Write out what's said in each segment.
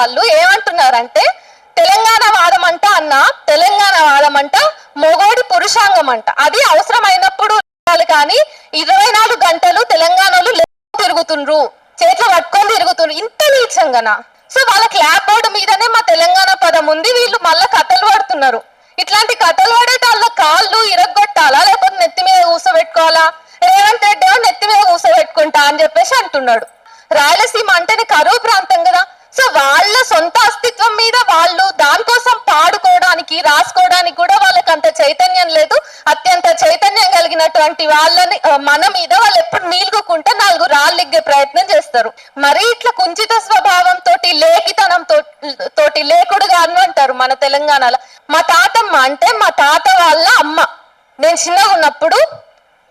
వాళ్ళు ఏమంటున్నారంటే తెలంగాణ వాదం అంట అన్న, తెలంగాణ వాదం అంట మొగోడి పురుషాంగం అంట, అది అవసరమైనప్పుడు కానీ 24 గంటలు తెలంగాణలో తిరుగుతుండ్రు, చేతిలో పట్టుకొని తిరుగుతుండ్రు, ఇంత నీచంగానా? సో వాళ్ళ క్లాప్ బోర్డు మీదనే మా తెలంగాణ పదం ఉంది, వీళ్ళు మళ్ళా కథలు పడుతున్నారు. ఇట్లాంటి కథలు పడేట కాళ్ళు ఇరగొట్టాలా లేకపోతే నెత్తి మీద కూసబెట్టుకోవాలా? రేవంత్ రెడ్డి నెత్తి మీద కూసబెట్టుకుంటా అని చెప్పేసి అంటున్నాడు. రాయలసీమ అంటేనే కరువు ప్రాంతం కదా. సో వాళ్ళ సొంత అస్తిత్వం మీద వాళ్ళు దానికోసం పాడుకోవడానికి రాసుకోవడానికి కూడా వాళ్ళకి అంత చైతన్యం లేదు. అత్యంత చైతన్యం కలిగినటువంటి వాళ్ళని మన మీద వాళ్ళు ఎప్పుడు నీలుగుకుంటే 4 రాళ్ళిగ్గే ప్రయత్నం చేస్తారు. మరి ఇట్లా కుంచిత స్వభావంతో తోటి లేకుడు గాను అంటారు మన తెలంగాణలో. మా తాతమ్మ అంటే మా తాత వాళ్ళ అమ్మ. నేను చిన్నగా ఉన్నప్పుడు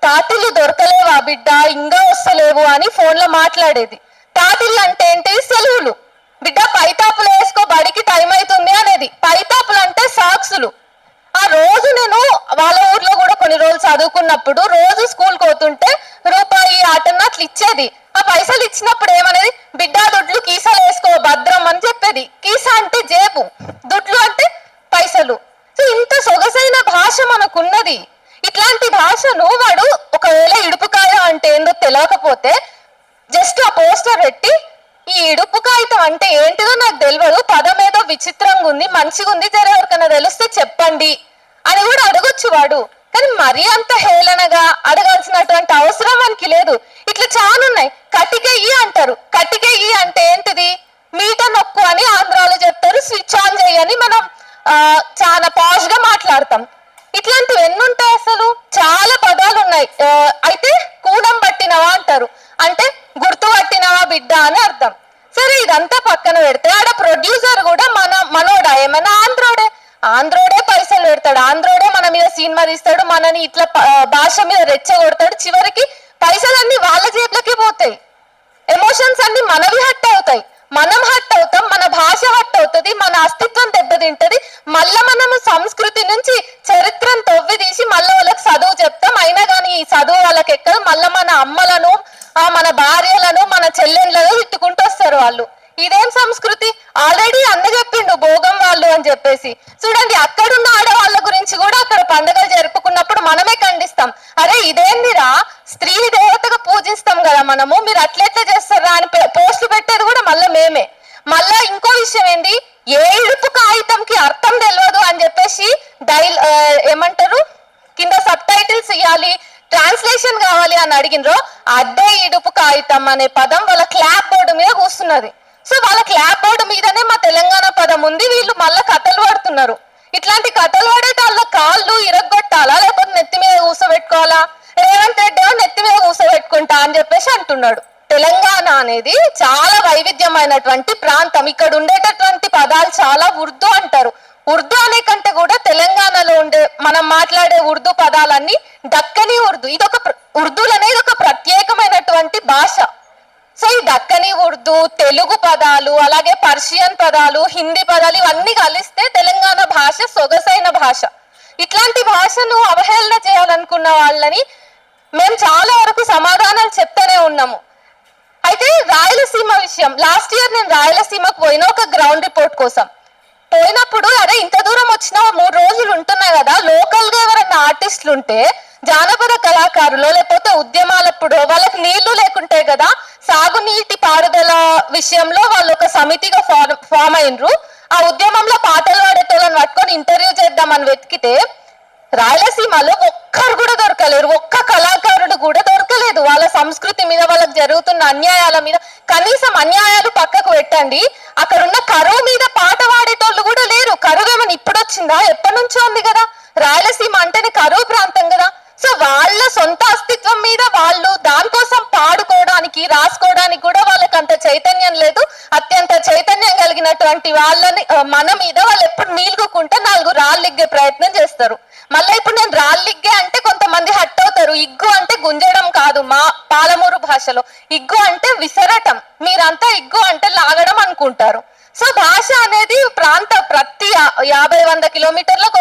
తాతిళ్ళు దొరకలేవా బిడ్డ, ఇంకా వస్తలేవు అని ఫోన్ లో మాట్లాడేది. తాతిళ్ళు అంటే ఏంటి? సెలవులు. బిడ్డ పైతాపులు వేసుకో, బడికి టైం అవుతుంది అనేది. పైతాపులు అంటే సాక్సులు. ఆ రోజు నేను వాళ్ళ ఊర్లో కూడా కొన్ని రోజులు చదువుకున్నప్పుడు రోజు స్కూల్ పోతుంటే రూపాయి ఆటన్న అట్లా ఇచ్చేది. ఆ పైసలు ఇచ్చినప్పుడు ఏమనేది? బిడ్డ దుడ్లు కీసాలు వేసుకో భద్రం అని చెప్పేది. కీసా అంటే జేబు, దుడ్లు అంటే పైసలు. సో ఇంత సొగసైన భాష మనకున్నది. ఇట్లాంటి భాషను వాడు ఒకవేళ ఇడుపుకాయ అంటే ఏందో తెలియకపోతే జస్ట్ ఆ పోస్టర్ పెట్టి ఈ ఇడుపు కాగితం అంటే ఏంటిదో నాకు తెలియదు, పదం ఏదో విచిత్రంగా ఉంది, మంచిగా ఉంది, జర ఎవరికైనా తెలిస్తే చెప్పండి అని కూడా అడగొచ్చు వాడు. కానీ మరీ అంత హేళనగా అడగాల్సినటువంటి అవసరం మనకి లేదు. ఇట్లా చాలా ఉన్నాయి. కటికెయ్యి అంటారు. కటికెయ్యి అంటే ఏంటిది? మీట నొక్కు అని ఆంధ్రాలో చెప్తారు. స్విచ్ ఆన్ చేయని మనం చాలా పాష్ గా మాట్లాడతాం. ఇట్లాంటివి ఎన్నుంటాయి అసలు? చాలా పదాలు ఉన్నాయి. అయితే కూడం పట్టినవా అంటారు, అంటే గుర్తు పట్టినవా బిడ్డ అని అర్థం. సరే ఇదంతా పక్కన పెడితే ఆడ ప్రొడ్యూసర్ కూడా మనోడా? ఏమన్నా ఆంధ్రోడే పైసలు పెడతాడు, ఆంధ్రోడే మన మీద సినిమా తీస్తాడు, మనని ఇట్లా భాష మీద రెచ్చగొడతాడు. చివరికి పైసలన్నీ వాళ్ళ జేబులకి పోతాయి, ఎమోషన్స్ అన్ని మనవి హట్ అవుతాయి, మనం హట్ అవుతాం, మన భాష హట్ అవుతుంది, మన అస్తిత్వం దెబ్బతింటది. మళ్ళా మనము సంస్కృతి నుంచి చరిత్రను తవ్వి తీసి మళ్ళీ వాళ్ళకి చదువు చెప్తాం. అయినా కానీ ఈ చదువు వాళ్ళకి ఎక్కదు. మళ్ళా మన అమ్మలను, మన భార్యలను, మన చెల్లెళ్ళను తిట్టుకుంటూ వస్తారు వాళ్ళు. ఇదేం సంస్కృతి? ఆల్రెడీ అన్న చెప్పిండు భోగం వాళ్ళు అని చెప్పేసి. చూడండి, అక్కడున్న ఆడవాళ్ళ గురించి కూడా అక్కడ పండుగలు జరుపుకున్నప్పుడు మనమే ఖండిస్తాం. అరే ఇదేందిరా, స్త్రీ దేవతగా పూజిస్తాం కదా మనము, మీరు అట్లెట్లా చేస్తారా అని పోస్టులు పెట్టేది కూడా మళ్ళీ మేమే. మళ్ళా ఇంకో విషయం ఏంది, ఏ ఇడుపు కాగితంకి అర్థం తెలియదు అని చెప్పేసి ఏమంటారు కింద సబ్ టైటిల్స్ ఇవ్వాలి, ట్రాన్స్లేషన్ కావాలి అని అడిగినరో, అదే ఇడుపు కాగితం అనే పదం వాళ్ళ క్లాప్ బోర్డు మీద కూస్తున్నది. సో వాళ్ళ క్లాప్ బోర్డు మీదనే మా తెలంగాణ పదం ఉంది, వీళ్ళు మళ్ళా కథలు పడుతున్నారు. ఇట్లాంటి కథలు పడేట వాళ్ళ కాళ్ళు ఇరగొట్టాలా లేకపోతే నెత్తి మీద కూసబెట్టుకోవాలా? రేవంత్ రెడ్డి నెత్తి మీద కూసబెట్టుకుంటా అని చెప్పేసి అంటున్నాడు. తెలంగాణ అనేది చాలా వైవిధ్యమైనటువంటి ప్రాంతం. ఇక్కడ ఉండేటటువంటి పదాలు చాలా ఉర్దూ అంటారు. ఉర్దూ అనే కంటే కూడా తెలంగాణలో ఉండే మనం మాట్లాడే ఉర్దూ పదాలన్నీ దక్కనీ ఉర్దూ. ఉర్దూలు అనేది ఒక ప్రత్యేకమైనటువంటి భాష. సో ఈ దక్కనీ ఉర్దూ, తెలుగు పదాలు, అలాగే పర్షియన్ పదాలు, హిందీ పదాలు ఇవన్నీ కలిస్తే తెలంగాణ భాష సొగసైన భాష. ఇట్లాంటి భాషను అవహేళన చేయాలనుకున్న వాళ్ళని మేము చాలా వరకు సమాధానాలు చెప్తూనే ఉన్నాము. అయితే రాయలసీమ విషయం, లాస్ట్ ఇయర్ నేను రాయలసీమకు పోయిన ఒక గ్రౌండ్ రిపోర్ట్ కోసం. పోయినప్పుడు అరే ఇంత దూరం వచ్చినా 3 రోజులు ఉంటున్నాయి కదా, లోకల్ గా ఎవరైనా ఆర్టిస్టులు ఉంటే, జానపద కళాకారులు లేకపోతే ఉద్యమాలప్పుడు వాళ్ళకి నీళ్లు లేకుంటే కదా, సాగునీటి పారుదల విషయంలో వాళ్ళు ఒక సమితిగా ఫామ్ అయినరు. ఆ ఉద్యమంలో పాటలు పాడేటోళ్ళని పట్టుకొని ఇంటర్వ్యూ చేద్దామని వెతికితే రాయలసీమలో ఒక్కరు కూడా దొరకలేరు, ఒక్క కళాకారుడు కూడా దొరకలేదు. వాళ్ళ సంస్కృతి మీద, వాళ్ళకి జరుగుతున్న అన్యాయాల మీద, కనీసం అన్యాయాలు పక్కకు పెట్టండి, అక్కడ ఉన్న కరువు మీద పాట పాడేటోళ్ళు కూడా లేరు. కరువు ఏమైనా ఇప్పుడు వచ్చిందా? ఎప్పటి నుంచో ఉంది కదా. రాయలసీమ అంటేనే కరువు ప్రాంతం కదా. సో వాళ్ళ సొంత అస్తిత్వం మీద వాళ్ళు దానికోసం పాడుకోవడానికి రాసుకోవడానికి కూడా వాళ్ళకి అంత చైతన్యం లేదు. అత్యంత చైతన్యం కలిగినటువంటి వాళ్ళని మన మీద వాళ్ళు ఎప్పుడు నీలుగుకుంటే 4 రాళ్ళిగ్గే ప్రయత్నం చేస్తారు. మళ్ళీ ఇప్పుడు నేను రాళ్ళిగ్గే అంటే కొంతమంది హట్ అవుతారు. ఇగ్గు అంటే గుంజడం కాదు, మా పాలమూరు భాషలో ఇగ్గు అంటే విసరటం, మీరంతా ఇగ్గు అంటే లాగడం అనుకుంటారు. సో భాష అనేది ప్రతి 50-100 కిలోమీటర్లకు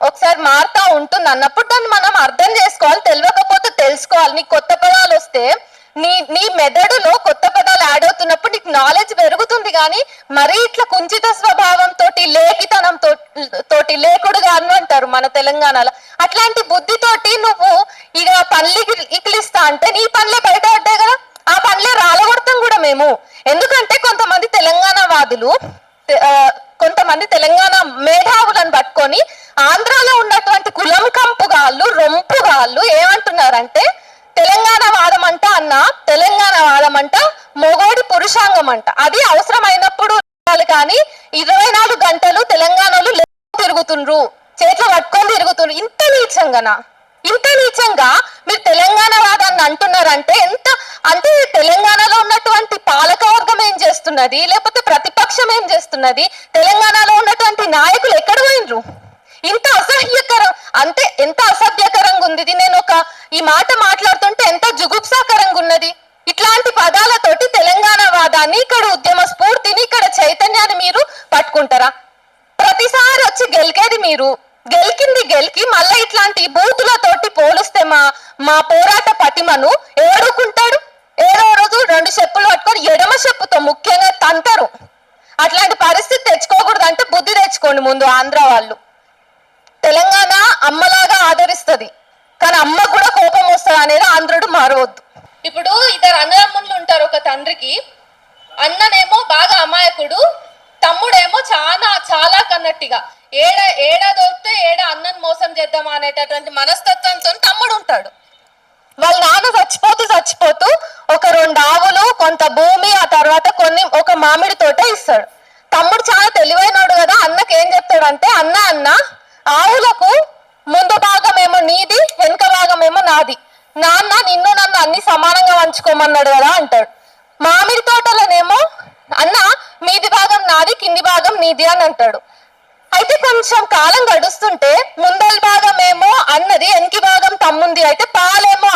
ఒకసారి మారుతా ఉంటుంది అన్నప్పుడు దాన్ని మనం అర్థం చేసుకోవాలి. తెలియకపోతే తెలుసుకోవాలి. నీకు కొత్త పదాలు వస్తే నీ మెదడులో కొత్త పదాలు యాడ్ అవుతున్నప్పుడు నీకు నాలెడ్జ్ పెరుగుతుంది కానీ మరీ ఇట్లా కుంచిత స్వభావంతో తోటి లేకుడుగా అని అంటారు మన తెలంగాణలో. అట్లాంటి బుద్ధితోటి నువ్వు ఇక పనులు ఇకిలిస్తా అంటే నీ పనులే బయట పడ్డాయి కదా, ఆ పనులే రాలగొడతాం కూడా మేము. ఎందుకంటే కొంతమంది తెలంగాణ వాదులు కొంతమంది తెలంగాణ మేధావులను పట్టుకొని ఆంధ్రాలో ఉన్నటువంటి కులం కంపుగాళ్ళు రొంపుగాళ్ళు ఏమంటున్నారంటే తెలంగాణ వాదం అంట అన్న, తెలంగాణ వాదం అంట మొగోడి పురుషాంగం అంట, అది అవసరమైనప్పుడు కానీ 24 గంటలు తెలంగాణలో తిరుగుతుండ్రు, చేతిలో పట్టుకొని తిరుగుతుండ్రు. ఇంత నీచంగా మీరు తెలంగాణ వాదాన్ని అంటున్నారంటే ఎంత అంటే తెలంగాణలో ఉన్నటువంటి పాలకవర్గం ఏం చేస్తున్నది, లేకపోతే ప్రతిపక్షం ఏం చేస్తున్నది, తెలంగాణలో ఉన్నటువంటి నాయకులు ఎక్కడ పోయినరు? ఇంత అసహ్యకరం అంటే ఎంత అసభ్యకరంగా ఉంది ఇది. నేను ఈ మాట మాట్లాడుతుంటే ఎంత జుగుప్సాకరంగా ఉన్నది. ఇట్లాంటి పదాలతోటి తెలంగాణ వాదాన్ని, ఇక్కడ ఉద్యమ స్ఫూర్తిని, ఇక్కడ చైతన్యాన్ని మీరు పట్టుకుంటారా? ప్రతిసారి వచ్చి గెలికేది మీరు, గెలికి మళ్ళీ ఇట్లాంటి బూతులతోటి పోలిస్తే మా పోరాట పటిమను ఏడుకుంటాడు. ఏదో రోజు 2 చెప్పులు పట్టుకొని ఎడమ చెప్పుతో ముఖ్యంగా తంతరు. అట్లాంటి పరిస్థితి తెచ్చుకోకూడదు అంటే బుద్ధి తెచ్చుకోండి ముందు. ఆంధ్ర వాళ్ళు తెలంగాణ అమ్మలాగా ఆదరిస్తుంది కానీ అమ్మ కూడా కోపం వస్తుంది అనేది ఆంధ్రుడు మారవద్దు. ఇప్పుడు 2 అన్నదమ్ముళ్ళు ఉంటారు. ఒక తండ్రికి అన్ననేమో బాగా అమాయకుడు, తమ్ముడేమో చాలా కన్నట్టిగా ఏడ దొరికితే ఏడ అన్నను మోసం చేద్దామా అనేటటువంటి మనస్తత్వంతో తమ్ముడు ఉంటాడు. వాళ్ళ నాన్న చచ్చిపోతూ ఒక 2 ఆవులు, కొంత భూమి, ఆ తర్వాత ఒక మామిడి తోట ఇస్తాడు. తమ్ముడు చాలా తెలివైనడు కదా, అన్నకి ఏం చెప్తాడంటే అన్న ఆవులకు ముందు భాగం ఏమో నీది, వెనుక భాగం ఏమో నాది, నాన్న నన్ను అన్ని సమానంగా పంచుకోమన్నాడు కదా అంటాడు. మామిడి తోటలోనేమో అన్న మీది భాగం నాది, కింది భాగం నీది అని అంటాడు. అయితే కొంచెం కాలం గడుస్తుంటే ముందల భాగం ఏమో అన్నది, వెనక భాగం తమ్ముంది. అయితే పాలేమో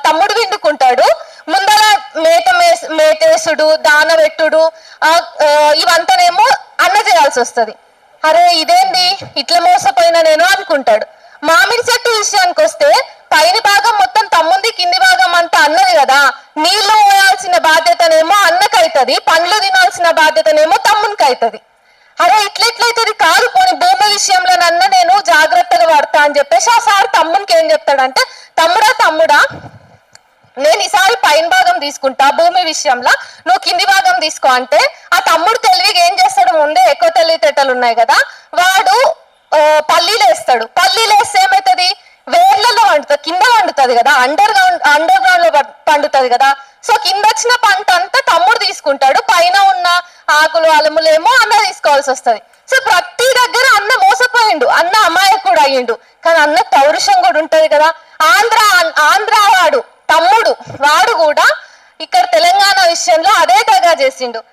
తమ్ముడు విండుకుంటాడు, ముందర మేటేసుడు, దాన పెట్టుడు ఇవంతానేమో అన్న చేయాల్సి వస్తుంది. అరే ఇదేంది ఇట్లా మోసపోయినా నేను అనుకుంటాడు. మామిడి చెట్టు విషయానికి వస్తే పైన భాగం మొత్తం తమ్ముంది, కింది భాగం అంతా అన్నది కదా, నీళ్లు పోయాల్సిన బాధ్యతనేమో అన్నకైతుంది, పండ్లు తినాల్సిన బాధ్యతనేమో తమ్మునికి అవుతుంది. అరే ఇట్లయితుంది కాదు, పోనీ భూమి విషయంలో నేను జాగ్రత్తగా పడతా అని చెప్పేసి ఆ సార్ తమ్మునికి ఏం చెప్తాడంటే తమ్ముడా నేను ఈసారి పైన భాగం తీసుకుంటా, భూమి విషయంలో నువ్వు కింది భాగం తీసుకో అంటే ఆ తమ్ముడు తెలివిగా ఏం చేస్తాడు, ముందే ఎక్కువ తెలివితేటలు ఉన్నాయి కదా, వాడు పల్లీలు వేస్తాడు. పల్లీలు వేస్తే ఏమవుతుంది, వేర్లలో వండుతుంది, కింద వండుతుంది కదా, అండర్ గ్రౌండ్ లో పండుతుంది కదా. సో కింద వచ్చిన పంట అంతా తమ్ముడు తీసుకుంటాడు, పైన ఉన్న ఆకులు అలములేమో అన్న తీసుకోవాల్సి వస్తుంది. సో ప్రతి దగ్గర అన్న మోసపోయిండు, అన్న అమాయకుడు అయ్యిండు. కానీ అన్న పౌరుషం కూడా ఉంటది కదా. ఆంధ్ర వాడు తమ్ముడు వాడు కూడా ఇక్కడ తెలంగాణ విషయంలో అదే దగా చేసిండు.